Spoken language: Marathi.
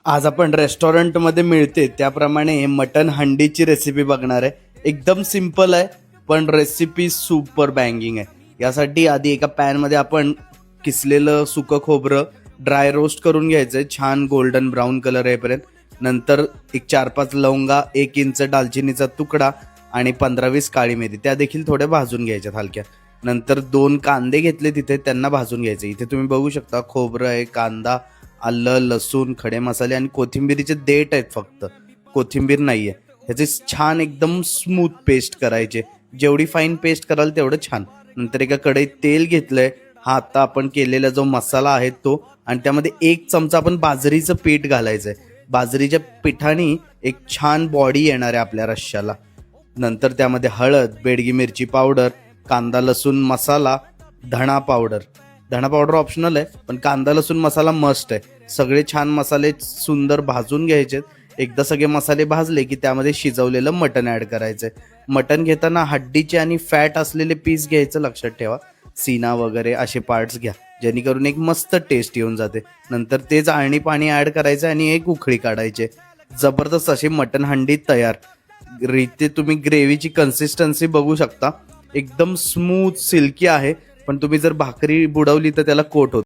आज आपण रेस्टॉरंटमध्ये मिळते त्याप्रमाणे मटन हंडीची रेसिपी बघणार आहे. एकदम सिंपल आहे पण रेसिपी सुपर बँगिंग आहे. यासाठी आधी एका पॅनमध्ये आपण किसलेलं सुकं खोबरं ड्राय रोस्ट करून घ्यायचंय छान गोल्डन ब्राऊन कलर येईपर्यंत. नंतर एक 4-5 लवंगा, 1 इंच दालचिनीचा तुकडा आणि 15-20 काळी मिरी त्या देखील थोड्या भाजून घ्यायच्यात हलक्या. नंतर 2 कांदे घेतले तिथे त्यांना भाजून घ्यायचे. इथे तुम्ही बघू शकता खोबरं आहे, कांदा, आलं, लसूण, खडे मसाले आणि कोथिंबीरीचे देठ आहेत, फक्त कोथिंबीर नाही आहे. ह्याचे छान एकदम स्मूथ पेस्ट करायचे. जेवढी फाईन पेस्ट कराल तेवढं छान. नंतर एका कढईत तेल घेतलंय. हा आता आपण केलेला जो मसाला आहे तो, आणि त्यामध्ये 1 चमचा आपण बाजरीचं पीठ घालायचंय. बाजरीच्या पिठाने एक छान बॉडी येणार आहे आपल्या रश्श्याला. नंतर त्यामध्ये हळद, बेडगी मिरची पावडर, कांदा लसूण मसाला, धणा पावडर. धणा पावडर ऑप्शनल आहे पण कांदा लसूण मसाला मस्ट आहे. सगळे छान मसाले सुंदर भाजून घ्यायचे. एकदा सगळे मसाले भाजले की त्यामध्ये शिजवलेलं मटण ॲड करायचं. मटण घेताना हड्डीचे आणि फॅट असलेले पीस घ्यायचं, लक्षात ठेवा. सीना वगैरे असे पार्ट्स घ्या जेणेकरून एक मस्त टेस्ट येऊन जाते. नंतर तेच आळणी पाणी ॲड करायचं आणि एक उकळी काढायचे. जबरदस्त अशी मटण हंडी तयार. रीते तुम्ही ग्रेव्हीची कन्सिस्टन्सी बघू शकता, एकदम स्मूथ सिल्की आहे. पण तुम्ही जर भाकरी बुडवली तर त्याला कोट होतं.